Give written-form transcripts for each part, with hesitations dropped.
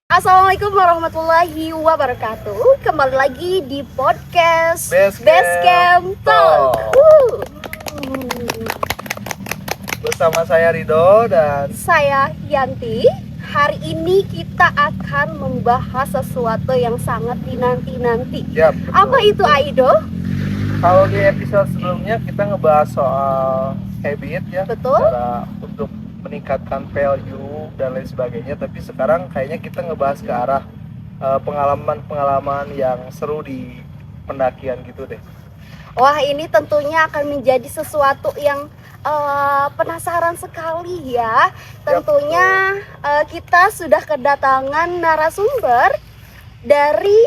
Assalamualaikum warahmatullahi wabarakatuh. Kembali lagi di podcast Basecamp Talk. Bersama saya Rido dan Saya Yanti. Hari ini kita akan membahas sesuatu yang sangat dinanti-nanti. ya, betul. Apa itu, Aido? Kalau di episode sebelumnya kita ngebahas soal habit ya, Betul. cara untuk meningkatkan value dan lain sebagainya. Tapi sekarang kayaknya kita ngebahas ke arah pengalaman-pengalaman yang seru di pendakian gitu deh. Wah, ini tentunya akan menjadi sesuatu yang penasaran sekali ya. Tentunya kita sudah kedatangan narasumber dari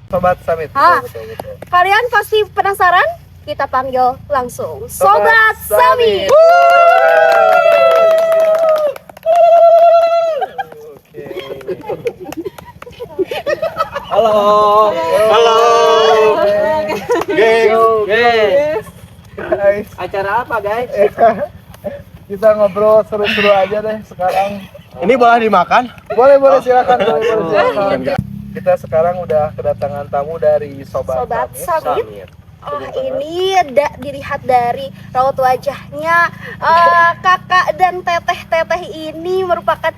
Sobat Summit. Ah. Betul. kalian pasti penasaran? Kita panggil langsung Sobat Sobat Summit. Summit. Oke. Halo. Guys. Guys. Acara apa, guys? Kita ngobrol seru-seru aja deh sekarang. Ini boleh dimakan? Boleh silakan. Silakan. Kita sekarang udah kedatangan tamu dari Sobat Summit. Ini dilihat dari raut wajahnya, kakak dan teteh-teteh ini merupakan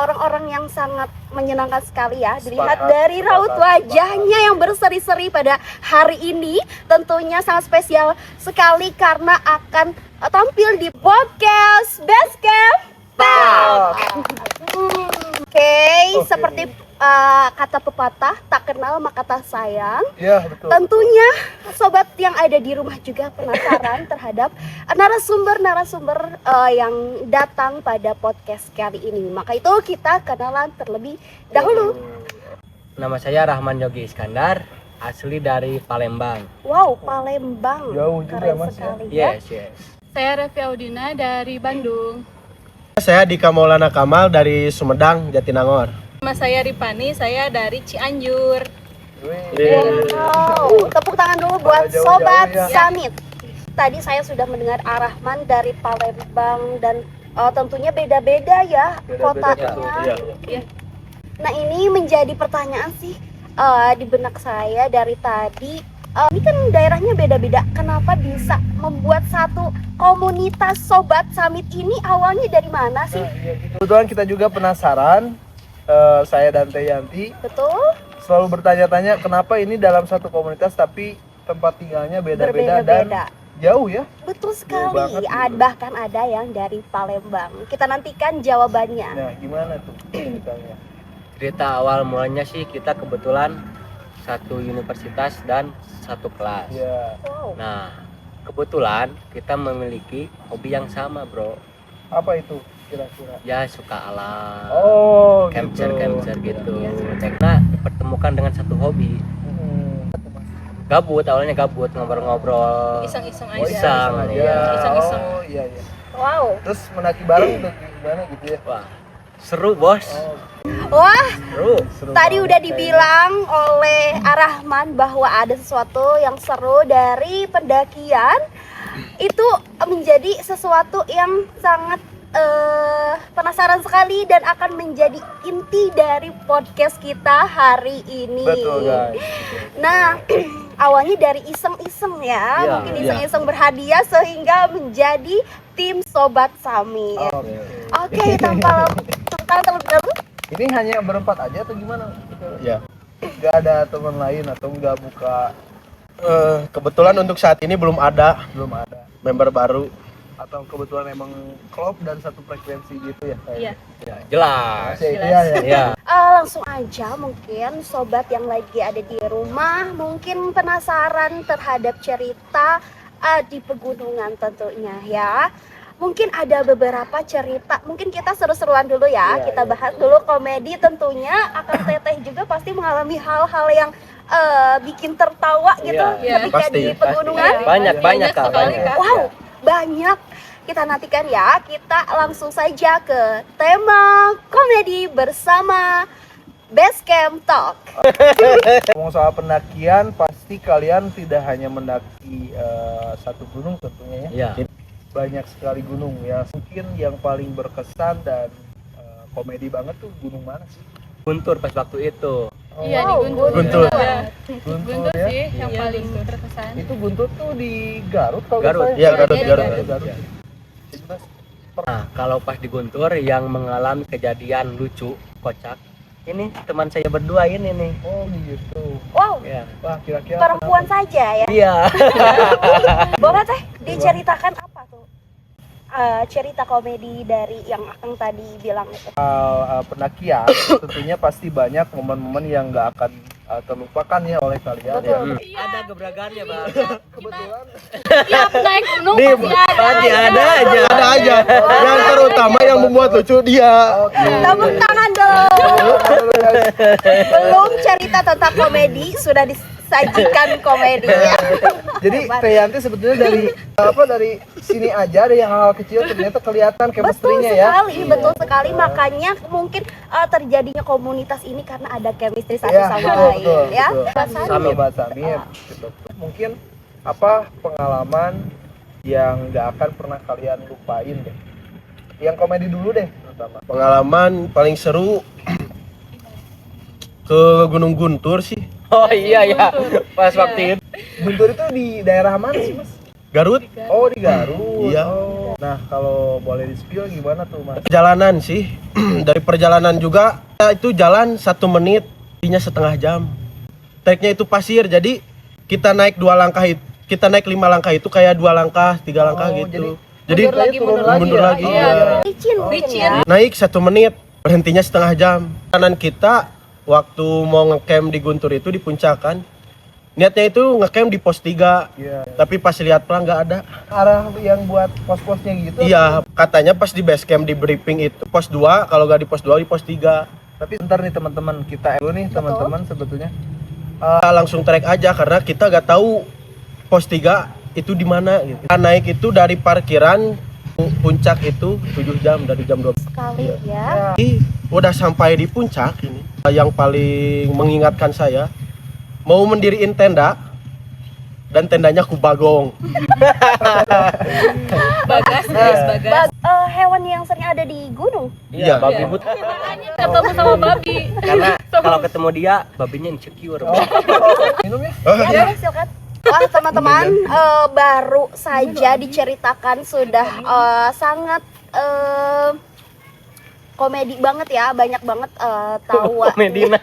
orang-orang yang sangat menyenangkan sekali ya. Dilihat dari raut wajahnya yang berseri-seri pada hari ini, tentunya sangat spesial sekali karena akan tampil di podcast Basecamp Talk. Oke, seperti kata pepatah, tak kenal maka tak sayang. Iya, betul. Tentunya sobat yang ada di rumah juga penasaran terhadap narasumber yang datang pada podcast kali ini. Maka itu kita kenalan terlebih dahulu. Nama saya Rahman Yogi Iskandar, asli dari Palembang. Wow, Palembang. Jauh juga, Keren Mas, ya. sekali ya. Yes. Saya Revi Audina dari Bandung. Saya Dika Maulana Kamal dari Sumedang, Jatinangor. Nama saya Ripani, saya dari Cianjur. Wow, tepuk tangan dulu buat Jauh-jauh Sobat ya. Summit. Tadi saya sudah mendengar Arahman dari Palembang dan tentunya beda-beda ya kotanya. Iya. Nah, ini menjadi pertanyaan sih di benak saya dari tadi. Ini kan daerahnya beda-beda. Kenapa bisa membuat satu komunitas Sobat Summit ini awalnya dari mana sih? Kebetulan kita juga penasaran, saya dan Teh Yanti Betul? selalu bertanya-tanya kenapa ini dalam satu komunitas tapi tempat tinggalnya beda-beda dan jauh ya. Betul Jauh sekali. banget gitu. Bahkan ada yang dari Palembang. Kita nantikan jawabannya. Nah, gimana tuh ceritanya? Cerita awal mulanya sih kita kebetulan satu universitas dan satu kelas. Ya, Wow. Nah, kebetulan kita memiliki hobi yang sama, bro. apa itu kira-kira? Ya, suka alam. Oh, Capture gitu. Iya. Karena dipertemukan dengan satu hobi. Gabut, awalnya gabut, ngobrol-ngobrol. Iseng-iseng Oh, aja. Iseng, iya. Iseng-iseng. Oh, iya. Wow. Terus mendaki bareng tuh gimana gitu ya? Wah, seru, bos. Oh, Wah, Seru. tadi banget udah kayaknya. dibilang oleh Arahman bahwa ada sesuatu yang seru dari pendakian. Itu menjadi sesuatu yang sangat penasaran sekali dan akan menjadi inti dari podcast kita hari ini. Betul, guys. Nah, awalnya dari iseng-iseng ya, Iya, mungkin iya. iseng-iseng berhadiah sehingga menjadi tim Sobat Summit. Oke, tanpa terlebih dahulu. Ini hanya berempat aja atau gimana? Ya. Gak ada teman lain atau nggak buka? Kebetulan untuk saat ini belum ada Belum ada. member baru. Atau kebetulan emang klop dan satu frekuensi gitu ya? Iya. Ya, jelas. Iya. Ya. Langsung aja mungkin sobat yang lagi ada di rumah mungkin penasaran terhadap cerita di pegunungan tentunya ya. Mungkin ada beberapa cerita, mungkin kita seru-seruan dulu ya. Iya, Kita iya. bahas dulu komedi tentunya. Akan teteh juga pasti mengalami hal-hal yang bikin tertawa gitu Iya, ketika pasti, di pasti. pegunungan. Banyak Banyak Kak, sekali, banyak. Kak. Wow, banyak. Kita nantikan ya. Kita langsung saja ke tema komedi bersama Basecamp Talk. Ngomong soal pendakian, pasti kalian tidak hanya mendaki satu gunung tentunya ya. Iya. Banyak sekali gunung ya. Mungkin yang paling berkesan dan komedi banget tuh gunung mana sih? Guntur pas waktu itu. Iya, di Wow, Guntur. Guntur. Iya. Guntur Guntur ya. sih yang Iya, paling Guntur. berkesan. Itu Guntur tuh di Garut kalau Garut. nggak salah. Iya, Garut, Iya, Garut. di Garut. Iya. Nah, kalau pas di Guntur yang mengalami kejadian lucu, kocak, ini teman saya berdua ini nih. Oh gitu. Wow, Ya. Wah kira-kira perempuan saja ya. Iya. Boleh teh diceritakan apa tuh? Cerita komedi dari yang Akang tadi bilang itu. pendakian tentunya pasti banyak momen-momen yang nggak akan terlupakan ya oleh kalian ya. Betul. Ada gebragannya, Bang. Kebetulan Tiap naik gunung Nih, Pasti ada aja. Ada aja. Yang terutama yang membuat lucu dia. Tepuk tangan dong. Belum cerita tentang komedi sudah disajikan komedi ya. Jadi Teh Yanti sebetulnya dari sini aja ada yang hal kecil ternyata kelihatan Betul chemistry-nya ya. sekali, betul sekali. Makanya mungkin terjadinya komunitas ini karena ada chemistry satu Ya, sama betul, lain betul, ya. betul. Bahasa Sobat Samir gitu. Mungkin apa pengalaman yang nggak akan pernah kalian lupain deh. Yang komedi dulu deh pertama. Pengalaman paling seru ke Gunung Guntur sih. Oh iya ya. Pas waktu itu. Guntur itu di daerah mana sih Mas? Garut. Oh di Garut. Iya. Oh. Nah kalau boleh di spill gimana tuh Mas? Perjalanan sih. Dari perjalanan juga itu jalan 1 menit, artinya setengah jam. Treknya itu pasir, jadi kita naik 2 langkah itu, kita naik 5 langkah itu kayak 2 langkah, 3 langkah Oh, gitu. jadi Jadi lagi, turun mundur ya? lagi, Oh, iya. licin mungkin Licin. ya. naik 1 menit, berhentinya setengah jam. Kanan kita waktu mau ngecamp di Guntur itu di puncak kan. Niatnya itu ngecamp di pos 3, Iya. tapi pas lihat pelang nggak ada. Arah yang buat pos-posnya gitu. Iya, katanya pas di base camp di briefing itu pos 2, kalau nggak di pos 2 di pos 3. Tapi ntar nih teman-teman kita dulu nih teman-teman sebetulnya Langsung trek aja karena kita nggak tahu pos 3 itu di mana gitu. Kita naik itu dari parkiran puncak itu 7 jam dari jam 12. Sekali ya. Jadi udah sampai di puncak ini. Yang paling mengingatkan saya mau mendiriin tenda dan tendanya kubagong. Bagas, guys, Bagas. Hewan yang sering ada di gunung. Iya. Babi but. Makanya ketemu sama babi. Karena kalau ketemu dia, babinya insecure. Oh, minum ya? Oh, Ya, iya. boleh, silakan. Wah teman-teman, baru saja diceritakan sudah sangat komedi banget ya, banyak banget tawa. Medina.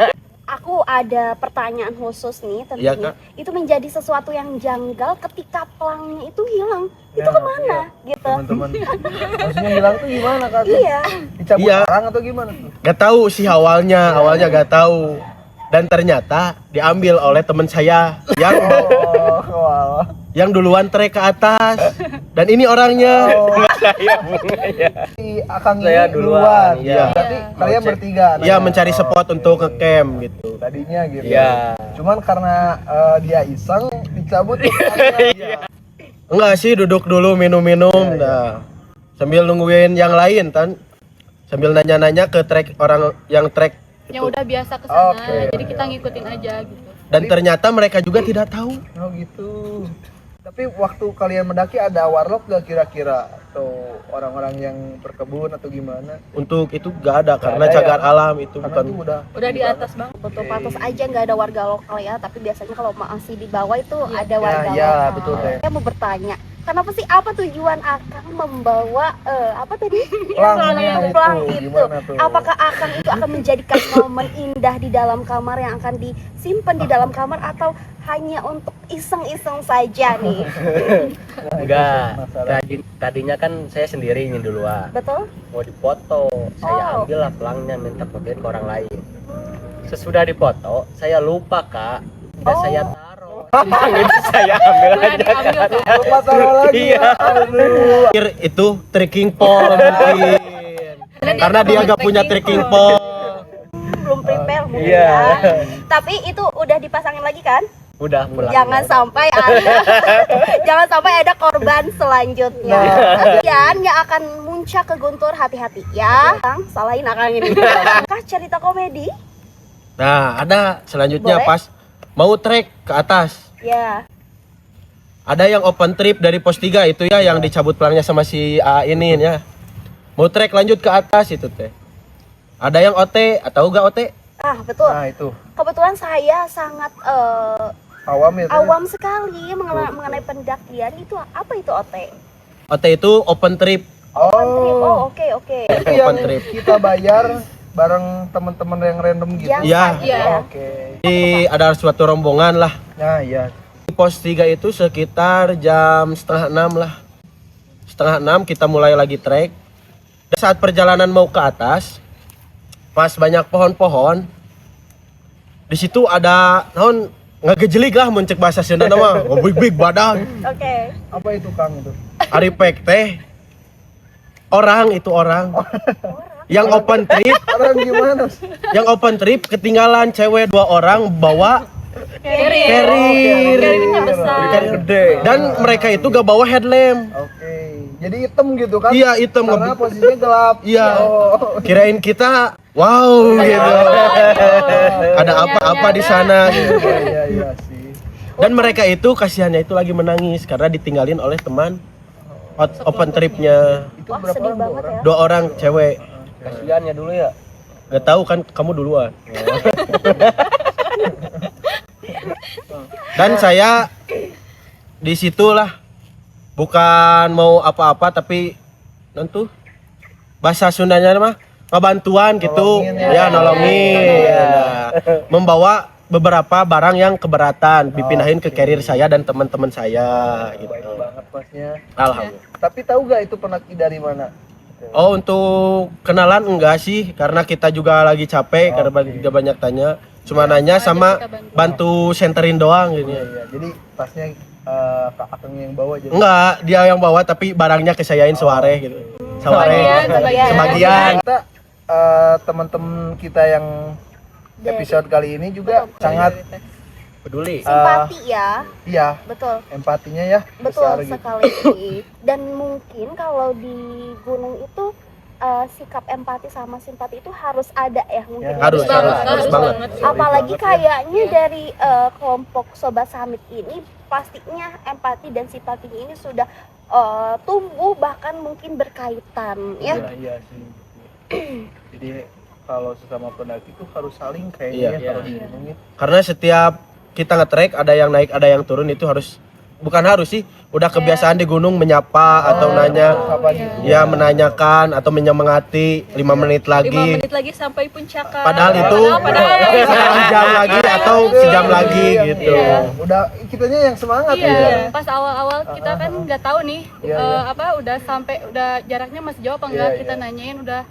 Aku ada pertanyaan khusus nih tentunya. Iya, Kak. Itu menjadi sesuatu yang janggal ketika pelangnya itu hilang. Itu Ya, kemana gitu? Teman-teman. Maksudnya bilang tuh gimana kan? Iya. Dicabut Iya. orang atau gimana tuh? Gak tahu sih awalnya gak tahu. Dan ternyata diambil oleh teman saya Oh, wow. yang duluan trek ke atas. Dan ini orangnya. Si Akang Saya ini duluan, Iya. iya. Berarti Mau kalian cek. bertiga. Dia mencari spot untuk ngecamp gitu. Tadinya gitu. Iya. Cuman karena dia iseng dicabut. Enggak sih, duduk dulu minum-minum. Nah, sambil nungguin yang lain kan. Sambil nanya-nanya ke trek orang yang trek. Yang udah biasa ke sana, Oke. jadi kita ngikutin aja gitu. Dan ternyata mereka juga tidak tahu. Oh gitu. Tapi waktu kalian mendaki ada warlock gak kira-kira atau orang-orang yang berkebun atau gimana? Untuk itu gak ada karena ada cagar ya? alam itu Karena bukan. itu udah Udah di atas bang. Betul, pantas aja nggak ada warga lokal ya, tapi biasanya kalau masih di bawah itu Iya. ada warga Ya, lokal. betul, Teh. Saya mau bertanya, kenapa sih apa tujuan Akang membawa apa tadi? pelangnya Pelang itu itu. gimana tuh? Apakah Akang itu akan menjadikan momen indah di dalam kamar yang akan disimpan di dalam kamar atau hanya untuk iseng-iseng saja nih? Enggak. Masalah. Tadinya kan saya sendiri ini duluan. Betul? Mau dipoto, saya Oh. ambil lah pelangnya, minta fotoin ke orang lain. Sesudah dipoto, saya lupa kak, dan Oh. saya taruh. Pelang itu saya ambil Udah aja. diambil kan. Lupa taruh lagi. Iya. Aduh. Pikir itu trekking pole mungkin. Karena dia gak punya trekking pole. Belum prepare mungkin Iya. ya. Tapi itu udah dipasangin lagi kan? Udah pulang. Jangan sampai ada jangan sampai ada korban selanjutnya. Kalian yang akan muncak ke Guntur hati-hati ya. Kang, salahin Akang ini. Kah cerita komedi? Nah, ada selanjutnya Boleh? pas mau trek ke atas. Ya. Ada yang open trip dari pos 3 itu ya yang dicabut pelangnya sama si A ini ya. Mau trek lanjut ke atas itu teh. Ada yang OT atau gak OT? Betul. Nah itu Kebetulan saya sangat awam ya. awam sekali mengenai pendakian. Itu apa itu OT? OT itu open trip. Open trip. Oh, oke. Itu yang Open trip. kita bayar bareng teman-teman yang random gitu. Yang Iya. gitu ya. Oke. Jadi ada suatu rombongan lah. Nah iya. Di pos 3 itu sekitar jam setengah 6 lah. Setengah 6 kita mulai lagi trek. Dan saat perjalanan mau ke atas, pas banyak pohon-pohon, di situ ada naon ngagejelik lah muncul bahasa Sunda nama, big badan. Oke. Apa itu Kang itu? Ari pek teh. Orang itu orang. Yang open trip, Orang gimana? yang open trip ketinggalan cewek 2 orang bawa carrier. Carrier besar. Dan mereka itu gak bawa headlamp. Oke. Jadi hitam gitu kan? Iya, hitam. Karena posisinya gelap. Iya. Oh. Kirain kita wow gitu. Ada apa-apa di sana gitu. Iya sih. Dan mereka itu kasihannya itu lagi menangis karena ditinggalin oleh teman open tripnya. Itu Wah, berapa sedih orang? banget ya. 2 orang cewek. Kasihan ya dulu ya. Gak tahu kan kamu duluan. Dan saya di situlah bukan mau apa-apa tapi nentu bahasa Sundanya mah ngebantuan gitu. Nolongin Ya nolongin. Nah, membawa beberapa barang yang keberatan dipindahin ke carrier saya dan teman-teman saya gitu. Baik banget masnya. Alhamdulillah. Tapi tahu gak itu pendaki dari mana? Oh, untuk kenalan enggak sih karena kita juga lagi capek karena juga banyak tanya. Cuma nanya sama bantu senterin doang Iya, gini. iya. Jadi tasnya Kak Akang yang bawa jadi. Enggak, dia yang bawa tapi barangnya ke sayain seware gitu. Seware. Sebagian. Kita teman-teman kita yang episode kali ini juga sangat Peduli. Simpati ya. iya Betul. empatinya ya Betul besar gitu. sekali. Dan mungkin kalau di gunung itu sikap empati sama simpati itu harus ada ya mungkin. Ya, Harus Harus banget. Apalagi kayaknya dari kelompok Sobat Summit ini pastinya empati dan simpatinya ini sudah tumbuh bahkan mungkin berkaitan ya. Iya, iya sih. Jadi kalau sesama pendaki itu harus saling kayaknya Iya. ya kalau di gunung itu. Karena setiap kita nge-trek ada yang naik, ada yang turun itu harus bukan harus sih, udah kebiasaan di gunung menyapa atau nanya. Apa gitu? Ya menanyakan atau menyemangati 5 menit 5 lagi. menit lagi sampai puncak. Padahal itu setengah jam lagi atau sejam lagi gitu. Iya. Udah kitanya yang semangat Iya, ya. pas awal-awal kita kan nggak tahu nih Iya, iya. udah sampai udah jaraknya masih jauh apa enggak, Iya, kita iya. nanyain udah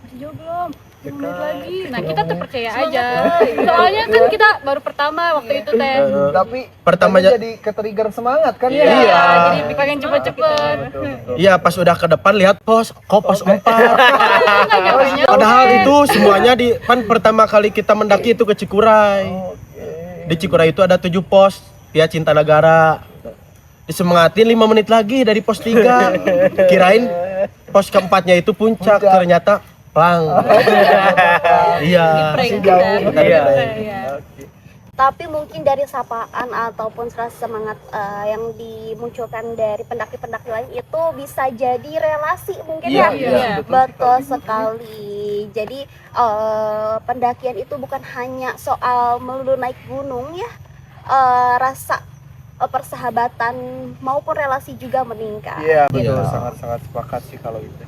masih jauh belum? 5 menit Dekat. lagi. Nah, 5 kita tuh menit. percaya aja. Soalnya kan kita baru pertama waktu itu teh. Tapi Pertamanya- jadi ke-trigger semangat kan Iya, ya. jadi pengen cepet-cepet. Betul, betul. Iya, pas udah ke depan lihat pos, kok pos 4. Nggak nyampe-nyampe. Padahal itu semuanya di kan pertama kali kita mendaki itu ke Cikuray. Oke. Di Cikuray itu ada 7 pos, Via Cinta Negara. Disemangatin 5 menit lagi dari pos 3. Kirain pos keempatnya itu puncak, ternyata plang. Iya. Masih jauh. Iya. Iya. Oke. Tapi mungkin dari sapaan ataupun rasa semangat yang dimunculkan dari pendaki-pendaki lain itu bisa jadi relasi mungkin Iya, ya. iya, Betul sekali. Jadi pendakian itu bukan hanya soal melulu naik gunung ya. Rasa persahabatan maupun relasi juga meningkat. Iya, betul. Iya. Sangat-sangat sepakat sih kalau itu.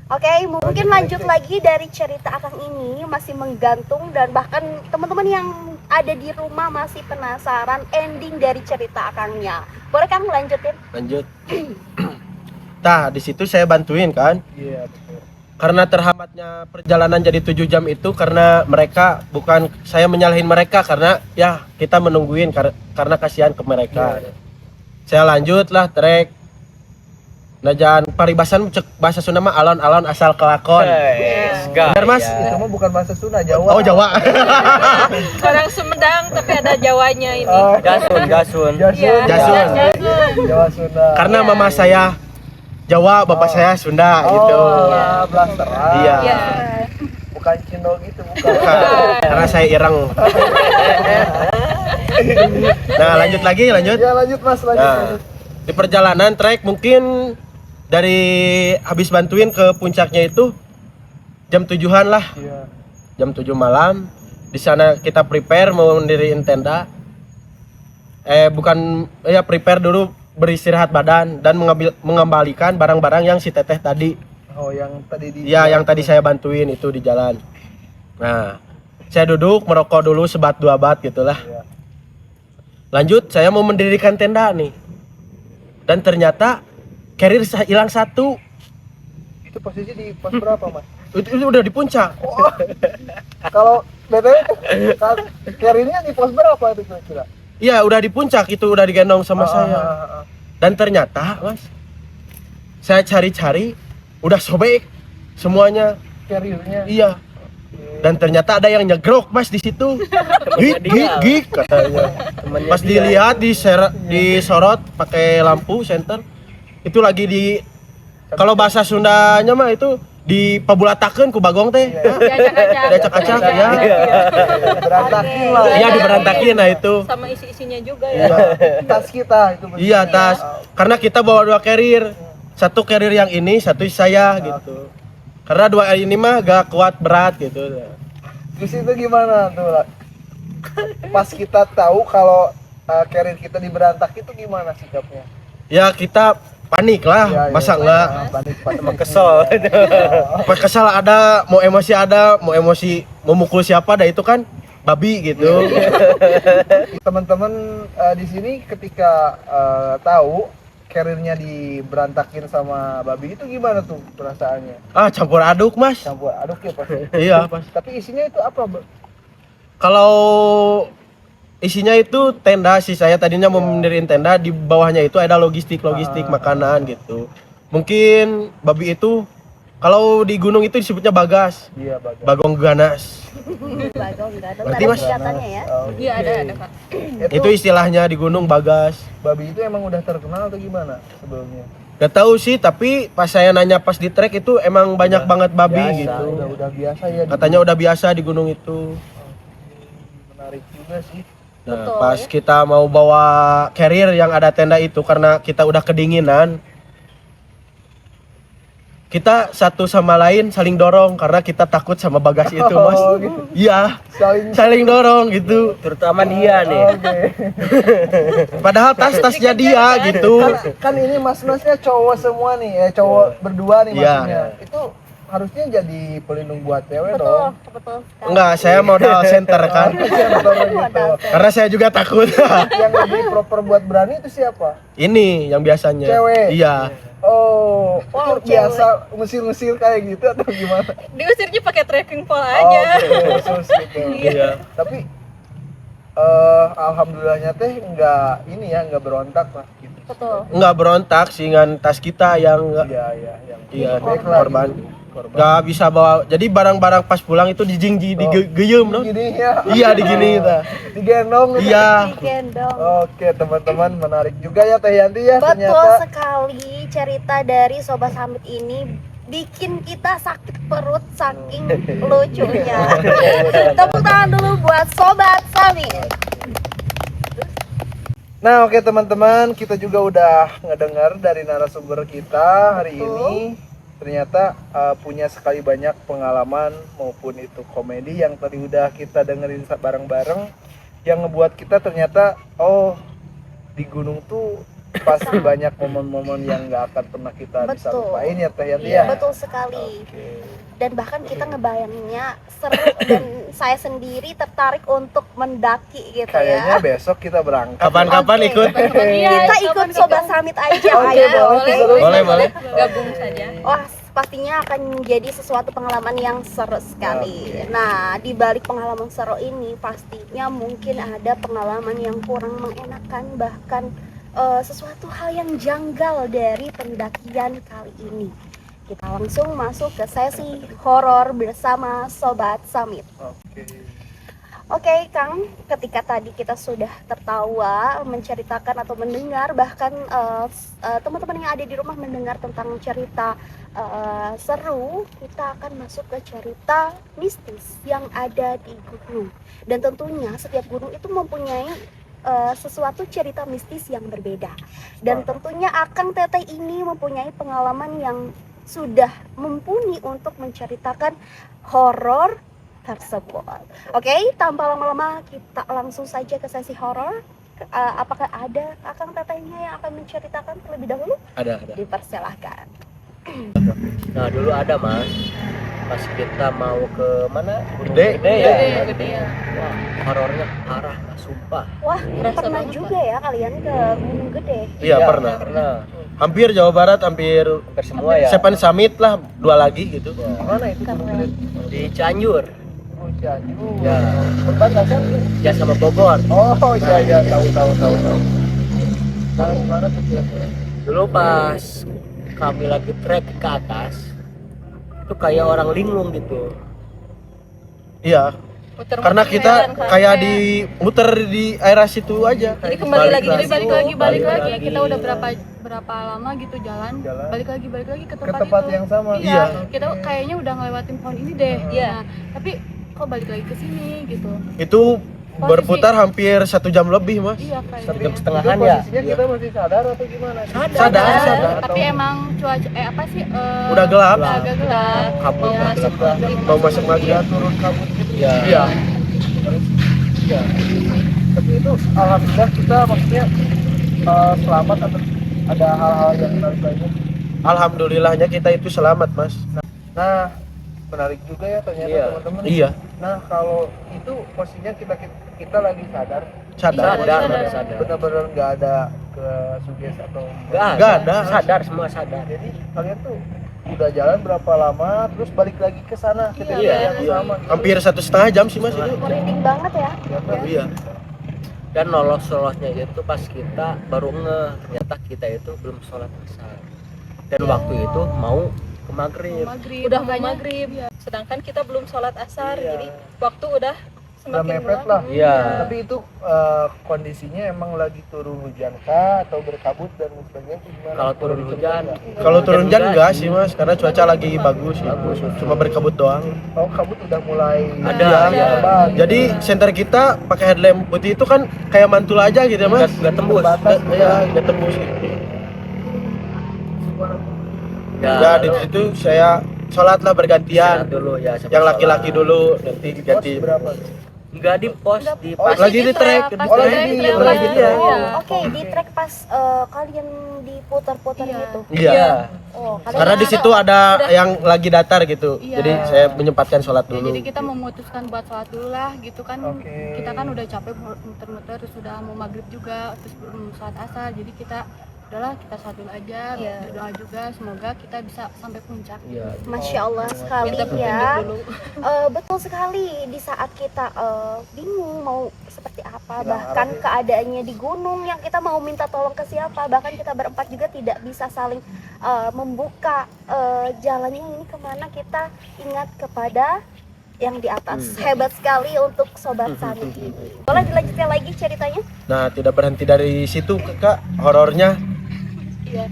Oke, mungkin lanjut lagi dari cerita Akang ini masih menggantung dan bahkan teman-teman yang ada di rumah masih penasaran ending dari cerita Akangnya. Boleh Kang lanjutin? Lanjut. Tah, di situ saya bantuin kan. Iya, betul. Karena terhambatnya perjalanan jadi 7 jam itu karena mereka, bukan saya menyalahin mereka karena ya kita menungguin karena kasihan ke mereka. Saya lanjutlah trek. Nah jangan paribasan cek bahasa Sunda mah alon-alon asal kelakon. Benar Mas? Itu mah bukan bahasa Sunda, Jawa. Oh Jawa. Orang Sumedang tapi ada Jawanya ini. Gasun. Jasun. Jasun. Jawa Sunda. Karena mama saya Jawa, bapak saya Sunda gitu. Oh, blasteran. Iya. Iya. Bukan cendol gitu, bukan. Karena saya ireng. Nah lanjut lagi lanjut. Ya lanjut Mas, lanjut. Nah, di perjalanan trek mungkin dari habis bantuin ke puncaknya itu jam 7-an lah. Iya. jam 7 malam. Di sana kita prepare mau mendiriin tenda. Prepare dulu, beristirahat badan dan mengembalikan barang-barang yang si Teteh tadi. Oh, yang tadi Yang tadi saya bantuin itu di jalan. Nah, saya duduk merokok dulu sebat dua bat gitulah. Iya. Lanjut, saya mau mendirikan tenda nih. Dan ternyata carrier hilang satu. Itu posisi di pos berapa, Mas? Itu udah di puncak. Kalau BTW carrier-nya di pos berapa itu kira-kira? Iya, udah di puncak, itu udah digendong sama saya. Dan ternyata, Mas, saya cari-cari udah sobek semuanya. Carrier-nya. Iya. Dan ternyata ada yang nyegrok, Mas, di situ. Gig katanya. Temennya Pas dia. dilihat disorot pakai lampu senter, itu lagi kalau bahasa Sundanya mah itu dipabulatakeun ku bagong teh. Diacak-acak ya. Berantakin lah. Iya, diberantakin. Nah itu. Sama isi-isinya juga ya. Iya. Tas kita itu. Iya, tas. Karena kita bawa 2 carrier. Satu carrier yang ini, satu saya gitu. Karena 2 ini mah gak kuat, berat gitu. Terus itu gimana tuh? Pas kita tahu kalau carrier kita diberantak itu gimana sikapnya? Ya kita panik lah, Ya, masa enggak? Panik. Kesel. Pas kesal ada, mau emosi mau mukul siapa, dah itu kan babi gitu. Teman-teman di sini ketika tahu carrier-nya diberantakin sama babi itu gimana tuh perasaannya? Campur aduk, Mas. Campur aduk ya pasti. Iya, pas. Tapi isinya itu apa, Bro? Kalau isinya itu tenda sih, saya tadinya mau mendiriin tenda, di bawahnya itu ada logistik makanan gitu. Mungkin babi itu kalau di gunung itu disebutnya bagas, Iya, bagus. bagong ganas. Bagong enggak ada Berarti, Mas? singkatannya ya. Iya ada Kak. Itu istilahnya di gunung bagas. babi itu emang udah terkenal atau gimana sebelumnya? Gak tahu sih, tapi pas saya nanya pas di trek itu emang banyak banget babi biasa, gitu. Udah biasa ya. Katanya udah biasa di gunung itu. Menarik juga sih. Nah, Betul, pas ya. kita mau bawa carrier yang ada tenda itu, karena kita udah kedinginan, kita satu sama lain saling dorong karena kita takut sama bagas itu, Mas. Oh, gitu. Iya, Saling saling dorong gitu. Terutama dia nih. Oke. Padahal tas-tasnya dia gitu. Kan ini mas-masnya cowok semua nih, cowok berdua nih Iya. maksudnya. Itu harusnya jadi pelindung buat cewek Betul, dong. betul sekali. Enggak, saya modal center kan. Center gitu. Karena saya juga takut. Yang lebih proper buat berani itu siapa? Ini yang biasanya. Cewek. Iya. Oh, Wow, itu biasa ngusir-ngusir kayak gitu atau gimana? Diusirnya pakai trekking pole Oh, aja. khusus gitu. Iya. Tapi alhamdulillahnya teh nggak berontak lah gitu. Betul. Enggak berontak sih dengan tas kita yang enggak. Iya, yang Iya, baiklah, korban. gitu. Korban. Enggak bisa bawa. Jadi barang-barang pas pulang itu dijingji, digeyem, no? Gini ya. Iya, digini kita. Digendong gitu. Iya. Digendong. Oke, teman-teman, menarik juga ya Teh Yanti ya Betul ternyata. sekali, cerita dari Sobat Summit ini bikin kita sakit perut saking lucunya. Tepuk tangan dulu buat Sobat Summit. Nah, oke teman-teman, kita juga udah ngedengar dari narasumber kita hari Betul. ini. Ternyata punya sekali banyak pengalaman maupun itu komedi yang tadi udah kita dengerin bareng-bareng, yang ngebuat kita ternyata di gunung tuh pasti banyak momen-momen yang nggak akan pernah kita bisa Betul. lupain ya Teh Yanti Iya, ya. betul sekali. Oke. Dan bahkan kita ngebayanginnya seru dan saya sendiri tertarik untuk mendaki gitu Kayaknya ya. besok kita berangkat. Kapan-kapan Oke. ikut. Iya, Kita ikut Sobat Summit aja, Oke, ayo. boleh. Boleh. Gabung saja. Wah, pastinya akan menjadi sesuatu pengalaman yang seru sekali. Oke. Nah, di balik pengalaman seru ini pastinya mungkin ada pengalaman yang kurang mengenakan, bahkan sesuatu hal yang janggal dari pendakian kali ini. Kita langsung masuk ke sesi horor bersama Sobat Summit. Oke. Oke, Kang, ketika tadi kita sudah tertawa, menceritakan atau mendengar, bahkan teman-teman yang ada di rumah mendengar tentang cerita seru, kita akan masuk ke cerita mistis yang ada di gunung. Dan tentunya setiap gunung itu mempunyai sesuatu cerita mistis yang berbeda. Dan tentunya Akang Teteh ini mempunyai pengalaman yang sudah mumpuni untuk menceritakan horor tersebut. Oke, tanpa lama-lama kita langsung saja ke sesi horor. Apakah ada Kakang Tetehnya yang akan menceritakan terlebih dahulu? Ada. Dipersilahkan. Nah dulu ada mas, pas kita mau ke mana? Gede. Gede ya. Wah, horornya parah mas, sumpah. Wah, Berasa pernah banget, juga ya kalian ke Gunung Gede? Iya, pernah. Hampir Jawa Barat, hampir Semua ya. Seven Summit lah, 2 lagi gitu. Mana itu? Keren. Di Cianjur, Oh, Cianjur. ya, Perbatasan. ya sama Bogor. Oh iya tahu. Nah, mana tuh kira-kira? Dulu pas kami lagi trek ke atas, itu kayak orang linglung gitu. Iya, karena kita kayak di muter di area situ aja. Jadi kembali lagi, jadi balik Balik lagi. lagi. Kita udah berapa lama gitu jalan, balik lagi ke Ke tempat, tempat itu. yang sama. Iya, kita kayaknya udah ngelewatin pohon ini deh. Iya. Nah, tapi kok balik lagi ke sini gitu. Itu berputar hampir 1 jam lebih, Mas. Iya Satu kayaknya. jam Itu setengahan ya. posisinya kita masih sadar atau gimana? Sadar. Tapi emang cuaca apa sih? Udah gelap. Udah agak gelap. Kabut Mau udah masuk gelap. Mau masuk maghrib. Ya turun kabut gitu. Iya. Iya. Tapi itu alhamdulillah kita maksudnya selamat atau ada hal-hal yang menarik lainnya. Alhamdulillahnya kita itu selamat, Mas. Nah, menarik juga ya ternyata Iya. teman-teman. Iya, Nah, kalau itu posisinya kita lagi sadar, sadar. Sadar. benar-benar nggak ada ke suges atau Nggak ada. Sadar, semua sadar. Jadi kalian tuh udah jalan berapa lama, terus balik lagi ke sana ke daerah Iya, yang iya. sama. gitu. Hampir 1,5 jam sih, Mas itu. Merinding banget ya. Ternyata Iya. Dan lolosnya itu pas kita baru ternyata kita itu belum sholat asar. Dan waktu itu mau ke maghrib. Udah mau maghrib. Sedangkan kita belum sholat asar, Iya. jadi waktu udah udah semakin mepet gelap. lah. Iya. Tapi itu kondisinya emang lagi turun hujan kah atau berkabut dan sebagainya itu gimana? Kalau turun hujan, Kalau turun hujan enggak sih, Mas, karena cuaca lagi bagus ya. Cuma berkabut doang. Oh, kabut udah mulai Ada, ya. iya. Jadi center kita pakai headlamp putih itu kan kayak mantul aja gitu ya, Mas. nggak tembus. Iya, nggak tembus. Ya di situ saya sholat lah bergantian. dulu ya. Yang laki-laki dulu, nanti ganti. Berapa? Enggak di pos, di Oh, pas lagi di track, Pas Oh, di lagi track, di- track, lagi di- iya. Oh, oke, di track pas kalian diputar-putar Iya. gitu. Iya. Oh, kalian Karena di situ ada yang lagi datar gitu. Iya. Jadi saya menyempatkan sholat Ya, dulu. jadi kita memutuskan buat sholat dulu lah gitu kan. Oke. Kita kan udah capek muter-muter, terus udah mau maghrib juga, terus belum sholat asar, jadi kita udahlah kita sholat dulu aja, berdoa juga semoga kita bisa sampai puncak. Iya. Masya Allah sekali Minta petunjuk ya. dulu. Betul sekali, di saat kita bingung mau seperti apa, Hilang bahkan arah ya. keadaannya di gunung yang kita mau minta tolong ke siapa, bahkan kita berempat juga tidak bisa saling membuka jalannya ini kemana, kita ingat kepada yang di atas. Hebat sekali untuk Sobat Sani ini. Boleh dilanjutkan lagi ceritanya? Nah, tidak berhenti dari situ, Kak, horornya. Iya.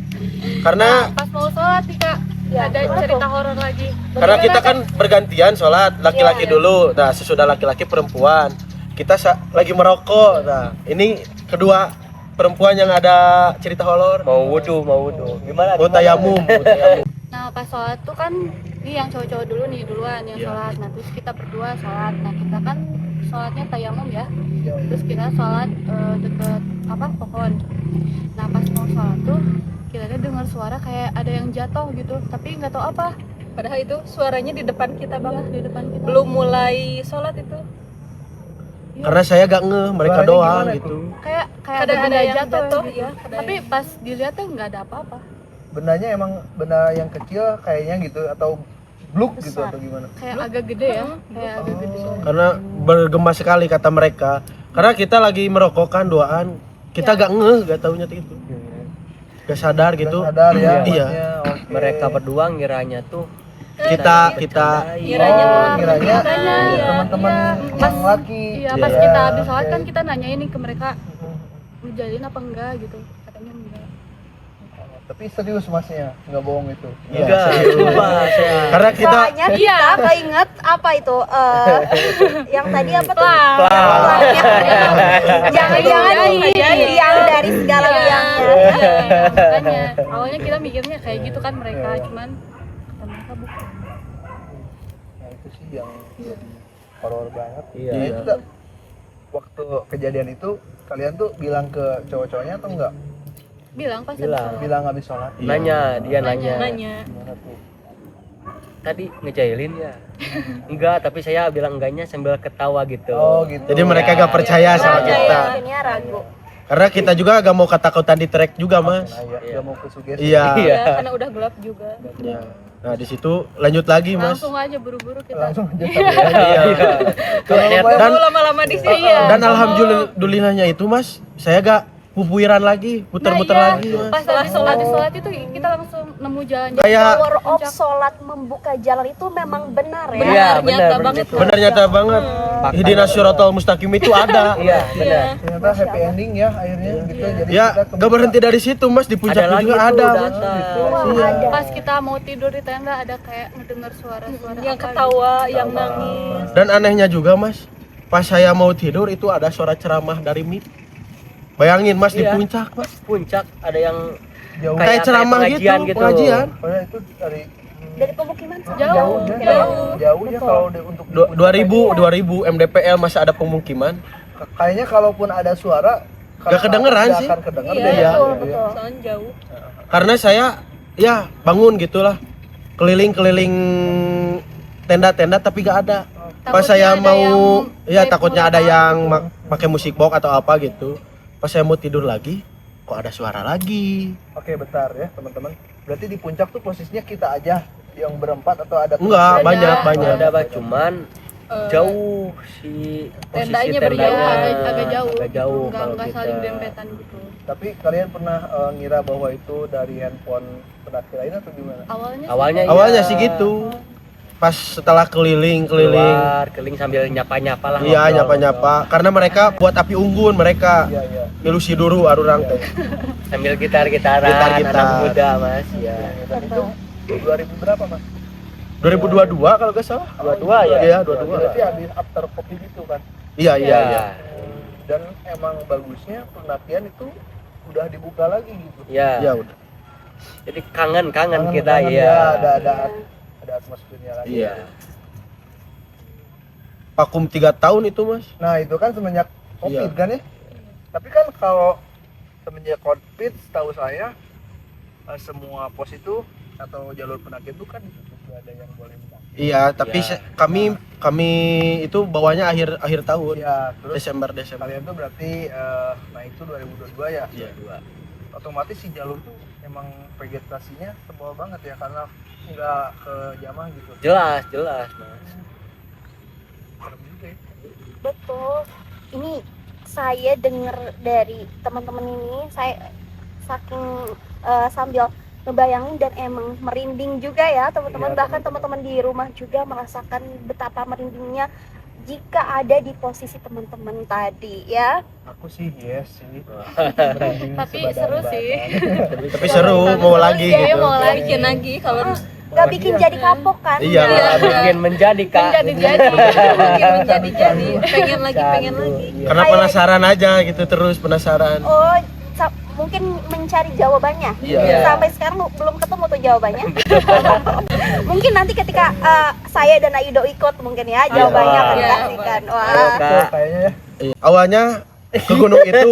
Karena Pas mau sholat nih Kak, Ya, ada gimana cerita tuh? horor lagi. karena kita kan bergantian sholat, laki-laki Iya. dulu. Nah, sesudah laki-laki perempuan. Kita lagi merokok. Nah, ini kedua perempuan yang ada cerita horor. Mau wudu. Gimana? Mau tayamum. Nah pas sholat tuh kan ini yang cowok-cowok dulu nih duluan yang Iya. sholat. Nah terus kita berdua sholat. Nah kita kan sholatnya tayamum ya. Iya. Terus kita sholat deket pohon. Nah pas mau sholat tuh kita dengar suara kayak ada yang jatuh gitu. Tapi nggak tahu apa. Padahal itu suaranya di depan kita banget, di depan kita. Belum mulai sholat itu. Karena saya gak ngeh, mereka Suaranya doang gimana gitu. Kayak ada benda yang jatuh ya. Tapi pas dilihat tuh nggak ada apa-apa. Bendanya emang benda yang kecil kayaknya gitu atau bluk gitu Besar. atau gimana? Kayak agak gede ya. Kayak agak gede. Karena bergema sekali kata mereka. Karena kita lagi merokok kan duaan. Kita gak ngeh, gak taunya itu. Gak sadar gitu. Nggak sadar ya. Iya. maksudnya, oke. Mereka berdua ngiranya tuh Kita Ngiranya Oh, tuh ngiranya makanya, iya, teman-teman iya. yang Pas- laki. Iya, pas Iya. kita habis sholat kan Oke. kita nanya ini ke mereka, jalin apa enggak gitu. Katanya enggak. Tapi serius masnya, nggak bohong itu. enggak. Sumpah, saya. Karena kita Soalnya kita keinget apa itu yang tadi apa tuh? Pelang. Jangan-jangan ini yang dari segala Iya, biangnya. iya, makanya awalnya kita mikirnya kayak gitu kan mereka, cuman kata mereka bukan. Nah, itu sih yang jadi horor banget. Iya. Nah, itu tak, waktu kejadian itu kalian tuh bilang ke cowok-cowoknya atau enggak? Bilang pas Bilang. Bilang habis sholat. Nanya, dia nanya. Gimana tuh? Tadi ngejailin ya? Enggak, tapi saya bilang enggaknya sambil ketawa gitu. Oh gitu. Jadi mereka gak percaya sama kita. Akhirnya ragu. Karena kita juga gak mau ketakutan di track juga, Mas. Nah, ya, Iya. gak mau ke sugesti. Iya. Iya. karena udah gelap juga. Iya. Nah, di situ lanjut lagi, Mas. Langsung aja buru-buru kita. Langsung aja. Iya. Kalau Dan lama-lama di sini ya. dan alhamdulillahnya itu, Mas, saya gak pupuiran lagi, puter-puter Nah, iya. lagi, Mas. Pas habis sholat itu kita langsung nemu jalan. Kayak Power of sholat membuka jalan itu memang benar ya. Iya, Nyata benar banget. begitu. benar nyata banget. Ihdinas siratal mustaqim itu ada. Iya, benar. ternyata happy ending ya akhirnya gitu. Jadi Ya, kita gak berhenti dari situ, Mas. Di Ada puncaknya lagi juga tuh ada, Mas. data. Wah, Iya. ada. Pas kita mau tidur di tenda ada kayak ngedengar suara-suara yang apa ketawa, yang nangis. Dan anehnya juga, Mas, pas saya mau tidur itu ada suara ceramah dari MIT. Bayangin, Mas, di Iya. puncak, Mas. Puncak ada yang jauh. Kayak ceramah pengajian gitu, pengajian. Pokoknya itu dari Dari pemukiman Jauh. jauh ya kalau untuk di puncak 2000 MDPL masih ada pemukiman. kayaknya kalaupun ada suara Gak kedengeran nggak sih. akan kedenger Iya, deh ya. betul, Iya. betul. Soalnya jauh. Karena saya ya bangun gitulah. Keliling-keliling tenda-tenda tapi gak ada. Pas Takutnya saya ada mau yang ya typo takutnya atau ada apa yang gitu. pakai musik box atau apa gitu. Pas saya mau tidur lagi, kok ada suara lagi. Oke, bentar ya teman-teman. Berarti di puncak tuh posisinya kita aja yang berempat atau ada Enggak, Ada. banyak. ada bah, cuman Eh, jauh si posisi tendanya tendanya berjauh, agak jauh. agak jauh Enggak kalau enggak kita. saling dempetan gitu. Tapi kalian pernah ngira bahwa itu dari handphone pendaki lain atau gimana? Awalnya Awalnya iya. sih gitu. Pas setelah keliling-keliling, Keluar, keliling sambil nyapa-nyapa lah. iya ngobrol, nyapa-nyapa. Karena mereka buat api unggun mereka. Iya, iya. Milusi dulu arurang teh. ngobrol. Sambil gitar-gitaran, Gitar-gitar. anak muda mas. Ya. Dan itu 2000 berapa, Mas? 2022 kalau gak salah. 22 ya. Iya, 22. Berarti habis after kopi gitu kan. Iya, iya, iya. Dan emang bagusnya pendakian itu udah dibuka lagi gitu. Ya. Iya, udah. Jadi kangen Kangen- kita kangen ya. ya, ada atmosfernya lagi. Iya. Vakum 3 tahun itu, Mas. Nah, itu kan semenjak Covid Iya. kan ya. Tapi kan kalau semenjak Covid setahu saya semua pos itu atau jalur pendakian itu kan ditutup, nggak ada yang boleh mendaki. Iya, tapi Iya. kami itu bawanya akhir tahun. Iya, terus Desember. kalian tuh berarti naik tuh 2022 ya. Iya. Otomatis si jalur tuh emang vegetasinya tebal banget ya karena nggak ke jamah gitu. Jelas mas. Serem juga ya. Betul. Ini saya dengar dari teman-teman ini, saya saking sambil ngebayangin dan emang merinding juga ya teman-teman. Iya, Bahkan teman-teman. teman-teman di rumah juga merasakan betapa merindingnya jika ada di posisi teman-teman tadi ya. Aku sih yes sih. Tapi seru sih. Tapi seru, mau lagi Iya, gitu. mau lagi. bikin lagi kalau Gak bikin jadi kapok kan? Iya. Bikin menjadi kak. Menjadi-jadi. bikin menjadi pengen lagi Iya. Karena penasaran aja gitu, terus penasaran. Oh, mungkin mencari jawabannya. Iya. Sampai sekarang belum ketemu tuh jawabannya. Mungkin nanti ketika saya dan Ayudo ikut mungkin ya jawabannya akan Iya, dikasihkan. Ayo, Wah. Tuh, kak. kayaknya ya. Iya. Awalnya ke gunung itu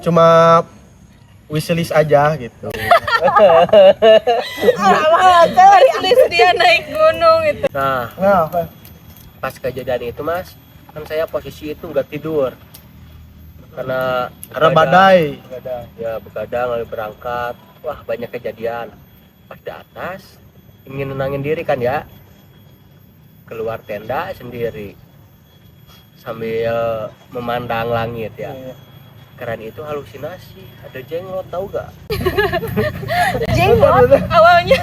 cuma wishlist aja gitu. list dia naik gunung itu. Nah Nah, apa? pas kejadian itu mas, kan saya posisi itu nggak tidur karena Badai. Nggak ada. ya begadang lalu berangkat, wah banyak kejadian. Pas di atas ingin nenangin diri kan ya, keluar tenda sendiri sambil memandang langit ya. Iya. Keren itu halusinasi, ada jenglot tahu gak? Jenglot. Awalnya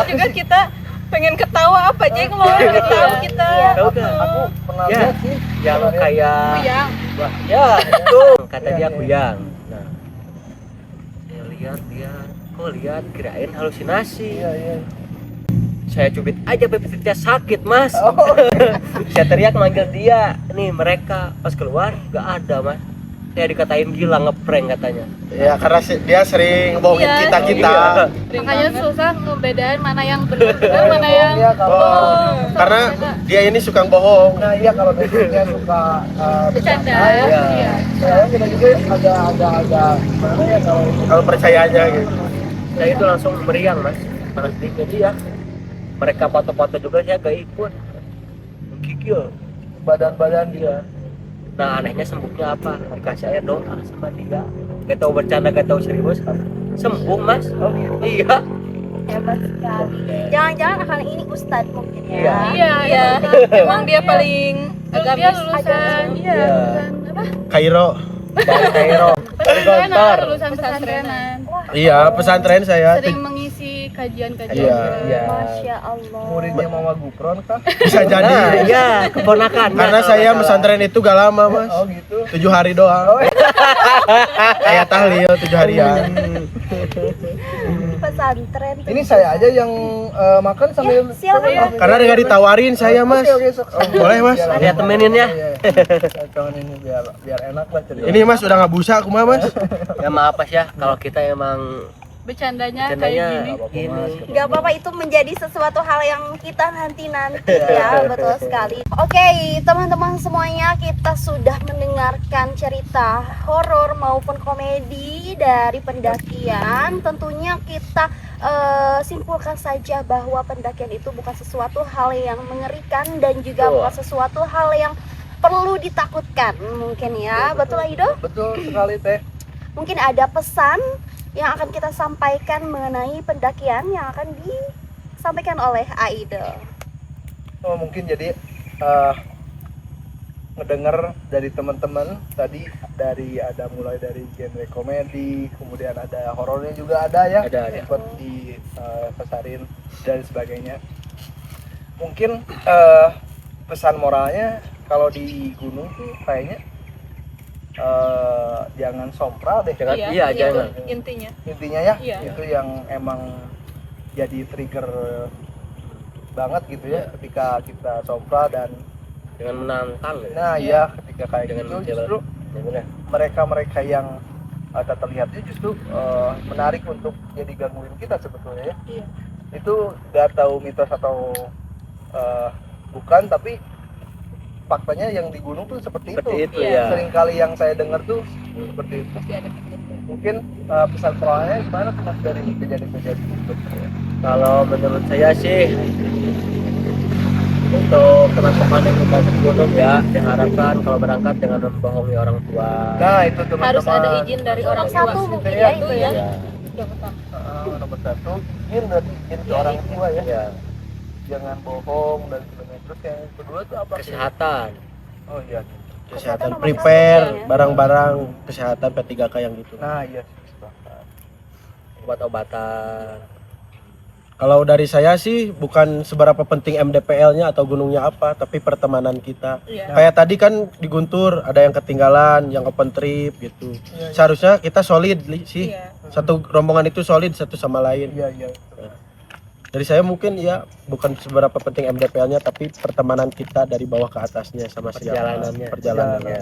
juga kita pengen ketawa apa aja mau ketawa kita. Iya. Tahu gak? Aku pernah Ya, lihat sih. yang pernah lihat. kayak Kuyang. wah, ya itu kata Iya, dia iya. kuyang. Nah, saya lihat kirain halusinasi. Iya, iya. Saya cubit aja pipitnya sakit mas. Oh. Saya teriak manggil dia, nih mereka pas keluar gak ada mas. saya dikatain gila ngeprank katanya. Ya karena dia sering bohongin Iya, kita. Makanya susah ngebedain mana yang benar, mana yang Iya, kalau Oh, karena dia ini suka bohong. nah iya kalau basicnya suka bercanda. Iya. Iya. saya kita juga agak gimana ya Kalau percaya aja gitu. Saya itu langsung meriang mas, panas dingin dia. Mereka foto-foto juga saya gak ikut. Gigil. badan dia. Nah anehnya sembuhnya apa? Dikasih air doa sama dia. Gak tahu bercanda, gak tahu serius. Sembuh mas. Oh gitu. Iya. Hebat sekali. Jangan-jangan akan ini Ustadz mungkin ya. Iya. Iya, iya. Emang dia paling Dia agamis. lulusan, iya, Iya. lulusan apa? Kairo. Dari Kairo. Dari Pesantren, Gontor. lulusan pesantrenan. Iya, pesantren saya. Sering mengisi kajian-kajian. Iya. Iya. Masya Allah. Muridnya Mama Gupron kah? Bisa jadi. Nah, iya, keponakan. Karena saya pesantren itu gak lama mas. Oh gitu. 7 hari doang. Kayak tahlil 7 harian. Pesantren. Ini saya aja yang makan sambil silakan. Karena nggak ditawarin saya mas. Oke, sok. Boleh, Mas? Saya temenin ya. Saya temenin ini biar enak lah cerita. Ini mas udah nggak busa aku mah mas. Ya maaf Mas ya, kalau kita emang Bercandanya bercandanya kayak gini. gini. Gak apa-apa, itu menjadi sesuatu hal yang kita nanti ya. Betul sekali. Oke, teman-teman semuanya, kita sudah mendengarkan cerita horor maupun komedi dari pendakian. Tentunya kita simpulkan saja bahwa pendakian itu bukan sesuatu hal yang mengerikan dan juga Betul. bukan sesuatu hal yang perlu ditakutkan mungkin ya. Betul Aido? Betul sekali teh. Mungkin ada pesan yang akan kita sampaikan mengenai pendakian yang akan disampaikan oleh Aido. Oh, mungkin jadi ngedenger dari teman-teman tadi ada mulai dari genre komedi, kemudian ada horornya juga ada ya, Ada. seperti pesarin dan sebagainya. Mungkin pesan moralnya kalau di gunung tuh kayaknya jangan sompral deh. Jangan, Iya, iya, itu jangan. intinya. Intinya ya, Iya. itu yang emang jadi trigger banget gitu ya ketika kita sompral dan Dengan menantang ya. nah ya ketika kayak Dengan gitu mencoba. justru Ya, benar. mereka yang tak terlihatnya justru menarik untuk jadi gangguin kita sebetulnya ya. Iya. Itu gak tahu mitos atau bukan, tapi faktanya yang di gunung tuh seperti Seperti itu Iya. ya. Seringkali yang saya dengar tuh seperti itu. Pasti ada kejadian. Mungkin pesan moralnya gimana tuh Mas dari kejadian-kejadian itu? Kalau menurut saya sih untuk teman-teman yang mau ke gunung ya diharapkan kalau berangkat jangan membohongi orang tua. Nah itu teman-teman. Harus ada izin dari orang tua. Satu mungkin ya, ya itu ya. Ya. Yang pertama. Nomor satu izin dari izin ke orang tua ya. Ya. Jangan bohong dan sebagainya. Terus yang kedua tuh apa? Kesehatan. Oh iya. Kesehatan nomor prepare satu ya. barang-barang kesehatan P3K yang gitu. Nah iya sih, sepakat. Obat-obatan. Kalau dari saya sih bukan seberapa penting MDPL-nya atau gunungnya apa, tapi pertemanan kita. Iya. Kayak tadi kan di Guntur ada yang ketinggalan, yang open trip gitu. Iya, iya. Seharusnya kita solid sih. Iya. Satu rombongan itu solid satu sama lain. Iya iya. Dari saya mungkin ya bukan seberapa penting MDPL-nya, tapi pertemanan kita dari bawah ke atasnya sama siapa. Perjalanannya. Perjalanannya.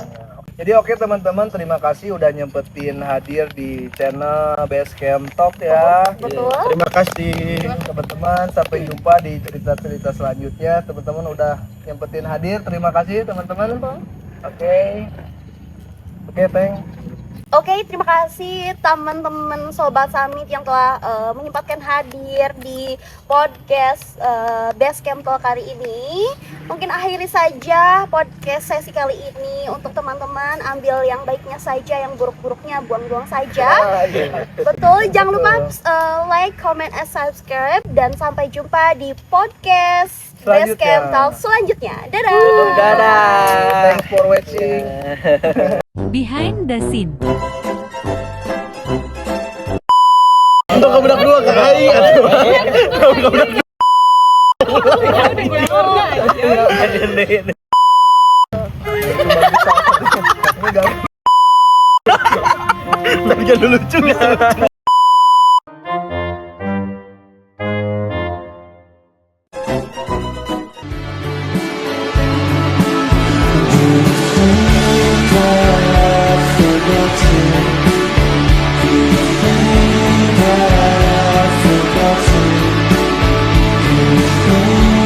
Jadi oke teman-teman, terima kasih udah nyempetin hadir di channel Basecamp Talk ya. Betul. Terima kasih. Teman-teman, sampai jumpa di cerita-cerita selanjutnya. Teman-teman udah nyempetin hadir, terima kasih teman-teman. Oke. Oke, thank. Oke, terima kasih teman-teman Sobat Summit yang telah menyempatkan hadir di podcast Basecamp Talk kali ini. Mungkin akhiri saja podcast sesi kali ini. Untuk teman-teman, ambil yang baiknya saja, yang buruk-buruknya buang-buang saja. Betul, jangan lupa like, comment, and subscribe. Dan sampai jumpa di podcast Selanjutnya. Basecamp Talk selanjutnya. Dadah! Dadah. Thanks for watching. Behind the scene. Untuk kebedak dua kak aing. Tapi jangan lucu. Ku Thank